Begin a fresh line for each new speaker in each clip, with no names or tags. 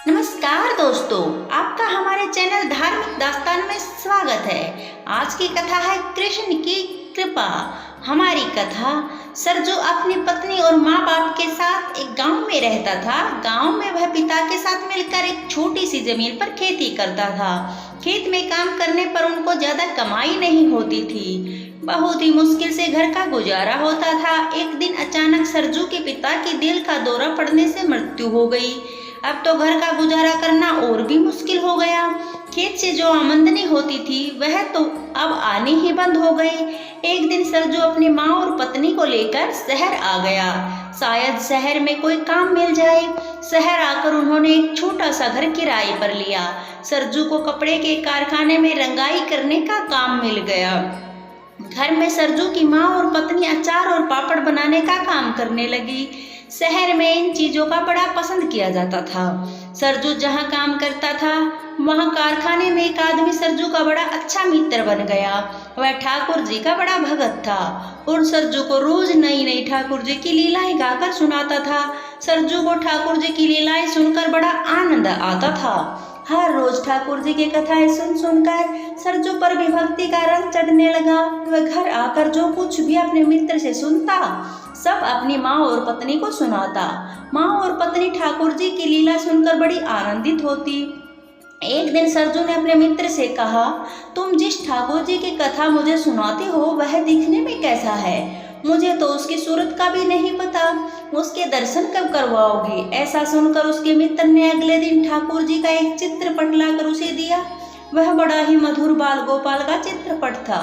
नमस्कार दोस्तों, आपका हमारे चैनल धार्मिक दास्तान में स्वागत है। आज की कथा है कृष्ण की कृपा। हमारी कथा सरजू अपनी पत्नी और माँ बाप के साथ एक गांव में रहता था। गांव में वह पिता के साथ मिलकर एक छोटी सी जमीन पर खेती करता था। खेत में काम करने पर उनको ज्यादा कमाई नहीं होती थी, बहुत ही मुश्किल से घर का गुजारा होता था। एक दिन अचानक सरजू के पिता की दिल का दौरा पड़ने से मृत्यु हो गई। अब तो घर का गुजारा करना और भी मुश्किल हो गया। खेत से जो आमदनी होती थी वह तो अब आनी ही बंद हो गई। एक दिन सरजू अपनी माँ और पत्नी को लेकर शहर आ गया, शायद शहर में कोई काम मिल जाए। शहर आकर उन्होंने एक छोटा सा घर किराए पर लिया। सरजू को कपड़े के कारखाने में रंगाई करने का काम मिल गया। घर में सरजू की माँ और पत्नी अचार और पापड़ बनाने का काम करने लगी। शहर में इन चीजों का बड़ा पसंद किया जाता था। सरजू जहाँ काम करता था वहाँ कारखाने में एक आदमी सरजू का बड़ा अच्छा मित्र बन गया। वह ठाकुर जी का बड़ा भगत था और सरजू को रोज नई नई ठाकुर जी की लीलाएं गाकर सुनाता था। सरजू को ठाकुर जी की लीलाएं सुनकर बड़ा आनंद आता था। हर रोज ठाकुर जी की कथाएं सुन सुनकर सरजू पर भी भक्ति का रंग चढ़ने लगा। वह घर आकर जो कुछ भी अपने मित्र से सुनता सब अपनी माँ और पत्नी को सुनाता। माँ और पत्नी ठाकुर जी की लीला सुनकर बड़ी आनंदित होती। एक दिन सरजू ने अपने मित्र से कहा, तुम जिस ठाकुर जी की कथा मुझे सुनाते हो वह दिखने में कैसा है? मुझे तो उसकी सूरत का भी नहीं पता, उसके दर्शन कब करवाओगे? ऐसा सुनकर उसके मित्र ने अगले दिन ठाकुर जी का एक चित्रपट लाकर उसे दिया। वह बड़ा ही मधुर बाल गोपाल का चित्रपट था।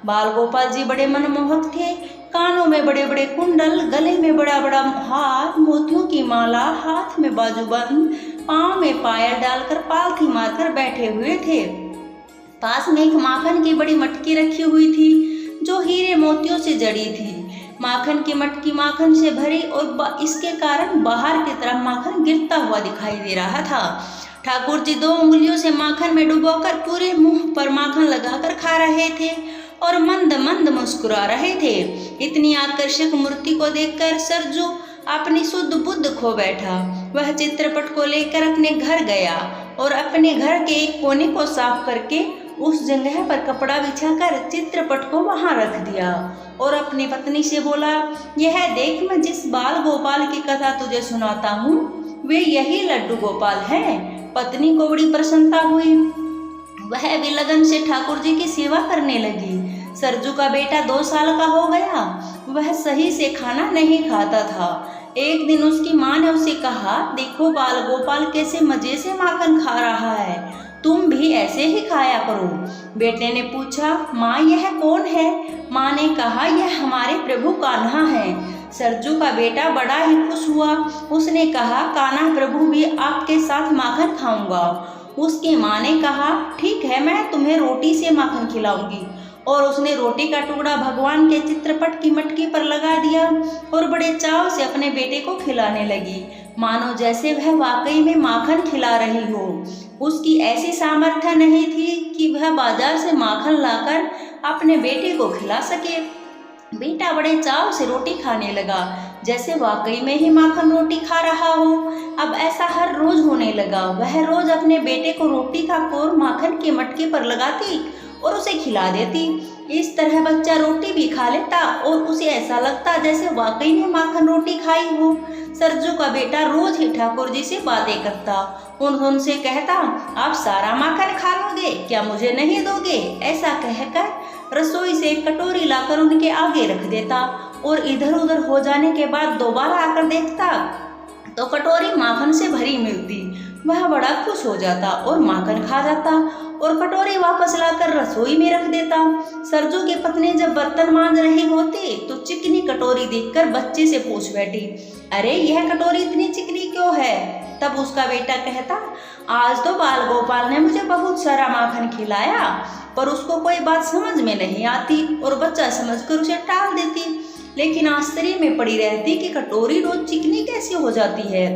बाल गोपाल जी बड़े मनमोहक थे। कानों में बड़े बड़े कुंडल, गले में बड़ा बड़ा हार, मोतियों की माला, हाथ में बाजूबंद, पाँव में पायल डालकर पालथी मारकर बैठे हुए थे। पास में एक माखन की बड़ी मटकी रखी हुई थी जो हीरे मोतियों से जड़ी थी। माखन की मटकी माखन से भरी और इसके कारण बाहर की तरफ माखन गिरता हुआ दिखाई दे रहा था। ठाकुर जी 2 उंगलियों से माखन में डुबोकर पूरे मुंह पर माखन लगाकर खा रहे थे और मंद मंद मुस्कुरा रहे थे। इतनी आकर्षक मूर्ति को देखकर सरजू अपनी शुद्ध बुद्ध खो बैठा। वह चित्रपट को लेकर अपने घर गया और अपने घर के एक कोने को साफ करके उस जगह पर कपड़ा बिछाकर चित्रपट को वहां रख दिया और अपनी पत्नी से बोला, यह देख, मैं जिस बाल गोपाल की कथा तुझे सुनाता हूँ वे यही लड्डू गोपाल हैं। पत्नी को बड़ी प्रसन्नता हुई। वह भी लगन से ठाकुर जी की सेवा करने लगी। सरजू का बेटा 2 साल का हो गया। वह सही से खाना नहीं खाता था। एक दिन उसकी माँ ने उसे कहा, देखो बाल गोपाल कैसे मजे से माखन खा रहा है, तुम भी ऐसे ही खाया करो। बेटे ने पूछा, माँ यह कौन है? माँ ने कहा, यह हमारे प्रभु कान्हा है। सरजू का बेटा बड़ा ही खुश हुआ। उसने कहा, कान्हा प्रभु भी आपके साथ माखन खाऊंगा। उसकी माँ ने कहा, ठीक है, मैं तुम्हें रोटी से माखन खिलाऊंगी। और उसने रोटी का टुकड़ा भगवान के चित्रपट की मटकी पर लगा दिया और बड़े चाव से अपने बेटे को खिलाने लगी, मानो जैसे वह वाकई में माखन खिला रही हो। उसकी ऐसी सामर्थ्य नहीं थी कि वह बाजार से माखन लाकर अपने बेटे को खिला सके। बेटा बड़े चाव से रोटी खाने लगा, जैसे वाकई में ही माखन रोटी खा रहा हो। अब ऐसा हर रोज होने लगा। वह रोज अपने बेटे को रोटी का कोर माखन की मटकी पर लगाती और उसे खिला देती। इस तरह बच्चा रोटी भी खा लेता और उसे ऐसा लगता जैसे वाकई में माखन रोटी खाई हो। सरजू का बेटा रोज ही ठाकुर जी से बातें करता। उनसे कहता, आप सारा माखन खा लोगे, क्या मुझे नहीं दोगे? ऐसा कहकर रसोई से एक कटोरी लाकर उनके आगे रख देता और इधर उधर हो जाने के बाद दोबारा आकर देखता तो कटोरी माखन से भरी मिलती। वह बड़ा खुश हो जाता और माखन खा जाता और कटोरी वापस लाकर रसोई में रख देता। सरजू की पत्नी जब बर्तन मांज रही होती तो चिकनी कटोरी देखकर बच्चे से पूछ बैठी, अरे यह कटोरी इतनी चिकनी क्यों है? तब उसका बेटा कहता, आज तो बाल गोपाल ने मुझे बहुत सारा माखन खिलाया, पर उसको कोई बात समझ में नहीं आती और बच्चा समझकर उसे टाल देती, लेकिन आश्चर्य में पड़ी रहती कि कटोरी रोज चिकनी कैसे हो जाती है।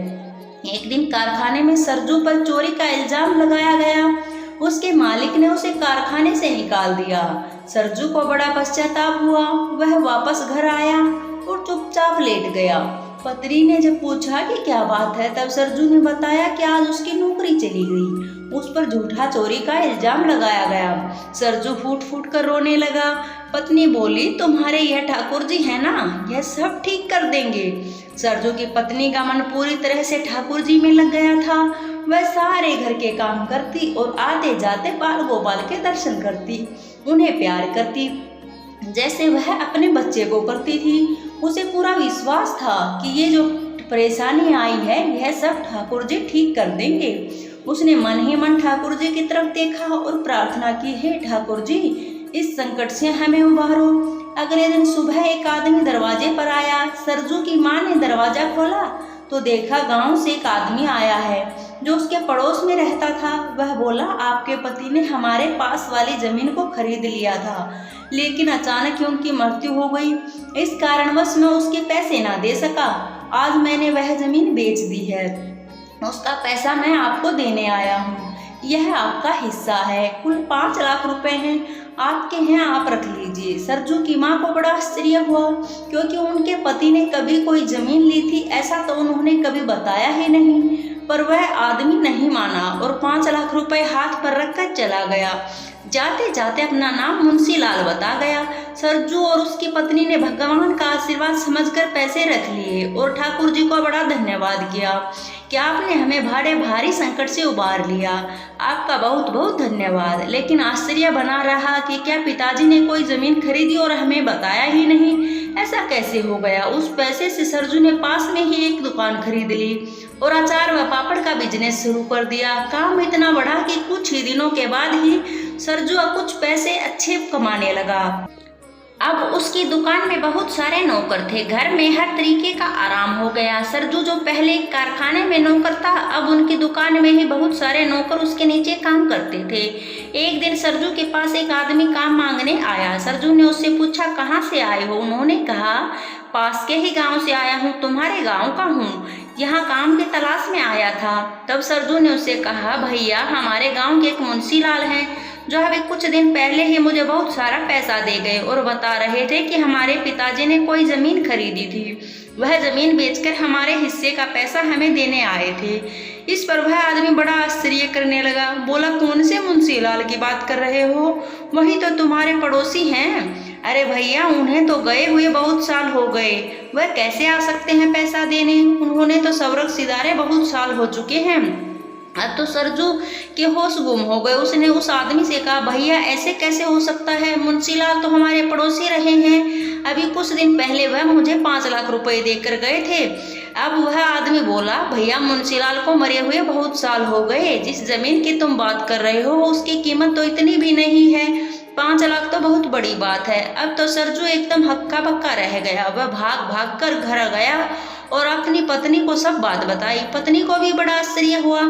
एक दिन कारखाने में सरजू पर चोरी का इल्जाम लगाया गया। उसके मालिक ने उसे कारखाने से निकाल दिया। सरजू को बड़ा पश्चाताप हुआ। वह वापस घर आया और चुपचाप लेट गया। पत्नी ने जब पूछा कि क्या बात है, तब सरजू ने बताया कि आज उसकी नौकरी चली गई, उस पर झूठा चोरी का इल्जाम लगाया गया। सरजू फूट फूट कर रोने लगा। पत्नी बोली, तुम्हारे यह ठाकुर जी है ना, यह सब ठीक कर देंगे। सरजू की पत्नी का मन पूरी तरह से ठाकुर जी में लग गया था। वह सारे घर के काम करती और आते जाते बाल गोपाल के दर्शन करती, उन्हें प्यार करती जैसे वह अपने बच्चे को करती थी। उसे पूरा विश्वास था कि ये जो परेशानी आई है यह सब ठाकुर जी ठीक कर देंगे। उसने मन ही मन ठाकुर जी की तरफ देखा और प्रार्थना की, हे ठाकुर जी, इस संकट से हमें उबारो। अगले दिन सुबह एक आदमी दरवाजे पर आया। सरजू की माँ ने दरवाजा खोला तो देखा गांव से एक आदमी आया है जो उसके पड़ोस में रहता था। वह बोला, आपके पति ने हमारे पास वाली जमीन को खरीद लिया था, लेकिन अचानक ही उनकी मृत्यु हो गई। इस कारणवश मैं उसके पैसे ना दे सका। आज मैंने वह जमीन बेच दी है, उसका पैसा मैं आपको देने आया हूँ। यह आपका हिस्सा है, कुल 5 लाख रुपए हैं, आपके हैं, आप रख लीजिए। सरजू की माँ को बड़ा आश्चर्य हुआ, क्योंकि उनके पति ने कभी कोई जमीन ली थी ऐसा तो उन्होंने कभी बताया ही नहीं। पर वह आदमी नहीं माना और 5 लाख रुपए हाथ पर रखकर चला गया। जाते जाते अपना नाम मुंशी लाल बता गया। सरजू और उसकी पत्नी ने भगवान का आशीर्वाद समझकर पैसे रख लिए और ठाकुर जी को बड़ा धन्यवाद किया कि आपने हमें भारी संकट से उबार लिया। आपका बहुत बहुत धन्यवाद। लेकिन आश्चर्य बना रहा कि क्या पिताजी ने कोई जमीन खरीदी और हमें बताया ही नहीं, ऐसा कैसे हो गया। उस पैसे से सरजू ने पास में ही एक दुकान खरीद ली और अचार व पापड़ का बिजनेस शुरू कर दिया। काम इतना बढ़ा कि कुछ ही दिनों के बाद ही सरजू कुछ पैसे अच्छे कमाने लगा। अब उसकी दुकान में बहुत सारे नौकर थे, घर में हर तरीके का आराम हो गया। सरजू जो पहले कारखाने में नौकर था, अब उनकी दुकान में ही बहुत सारे नौकर उसके नीचे काम करते थे। एक दिन सरजू के पास एक आदमी काम मांगने आया। सरजू ने उससे पूछा, कहाँ से आए हो? उन्होंने कहा, पास के ही गांव से आया हूँ, तुम्हारे गांव का हूँ, यहाँ काम की तलाश में आया था। तब सरजू ने उससे कहा, भैया हमारे गांव के एक मुंशी लाल हैं जो अभी कुछ दिन पहले ही मुझे बहुत सारा पैसा दे गए और बता रहे थे कि हमारे पिताजी ने कोई जमीन खरीदी थी। वह जमीन बेचकर हमारे हिस्से का पैसा हमें देने आए थे। इस पर वह आदमी बड़ा आश्चर्य करने लगा। बोला, कौन से मुंशी लाल की बात कर रहे हो? वही तो तुम्हारे पड़ोसी हैं। अरे भैया, उन्हें तो गए हुए बहुत साल हो गए, वह कैसे आ सकते हैं पैसा देने? उन्होंने तो सवरक सिधारे बहुत साल हो चुके हैं। अब तो सरजू के होश गुम हो गए। उसने उस आदमी से कहा, भैया ऐसे कैसे हो सकता है? मुंशी लाल तो हमारे पड़ोसी रहे हैं, अभी कुछ दिन पहले वह मुझे 5 लाख रुपए देकर गए थे। अब वह आदमी बोला, भैया मुंशी लाल को मरे हुए बहुत साल हो गए, जिस जमीन की तुम बात कर रहे हो उसकी कीमत तो इतनी भी नहीं है, 5 लाख तो बहुत बड़ी बात है। अब तो सरजू एकदम हक्का बक्का रह गया। वह भाग भाग कर घर गया और अपनी पत्नी को सब बात बताई। पत्नी को भी बड़ा आश्चर्य हुआ,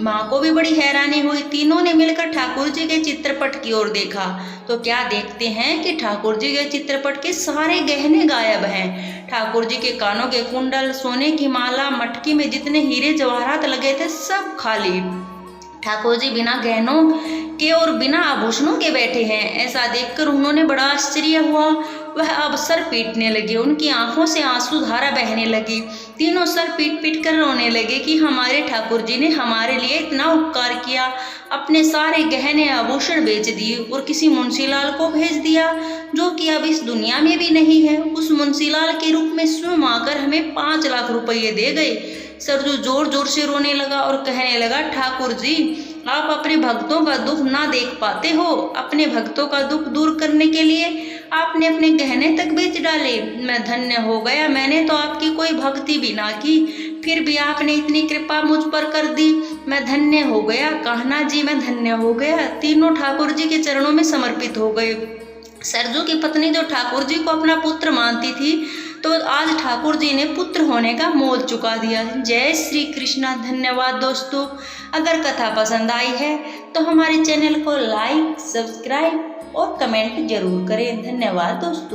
माँ को भी बड़ी हैरानी हुई। तीनों ने मिलकर ठाकुर जी के चित्रपट की ओर देखा तो क्या देखते हैं कि ठाकुर जी के चित्रपट के सारे गहने गायब हैं। ठाकुर जी के कानों के कुंडल, सोने की माला, मटकी में जितने हीरे जवाहरात लगे थे सब खाली। ठाकुर जी बिना गहनों के और बिना आभूषणों के बैठे हैं। ऐसा देखकर उन्होंने बड़ा आश्चर्य हुआ। वह अब सर पीटने लगे, उनकी आंखों से आंसू धारा बहने लगी। तीनों सर पीट पीट कर रोने लगे कि हमारे ठाकुर जी ने हमारे लिए इतना उपकार किया, अपने सारे गहने आभूषण बेच दिए और किसी मुंशीलाल को भेज दिया जो कि अब इस दुनिया में भी नहीं है। उस मुंशीलाल के रूप में स्वयं आकर हमें 5 लाख रुपये दे गए। सरजू जोर जोर से रोने लगा और कहने लगा, ठाकुर जी आप अपने भक्तों का दुख ना देख पाते हो, अपने भक्तों का दुख दूर करने के लिए आपने अपने गहने तक बेच डाले। मैं धन्य हो गया, मैंने तो आपकी कोई भक्ति भी ना की, फिर भी आपने इतनी कृपा मुझ पर कर दी। मैं धन्य हो गया, कान्हा जी मैं धन्य हो गया। तीनों ठाकुर जी के चरणों में समर्पित हो गए। सरजू की पत्नी जो ठाकुर जी को अपना पुत्र मानती थी, तो आज ठाकुर जी ने पुत्र होने का मोल चुका दिया। जय श्री कृष्णा। धन्यवाद दोस्तों। अगर कथा पसंद आई है तो हमारे चैनल को लाइक, सब्सक्राइब और कमेंट जरूर करें। धन्यवाद दोस्तों।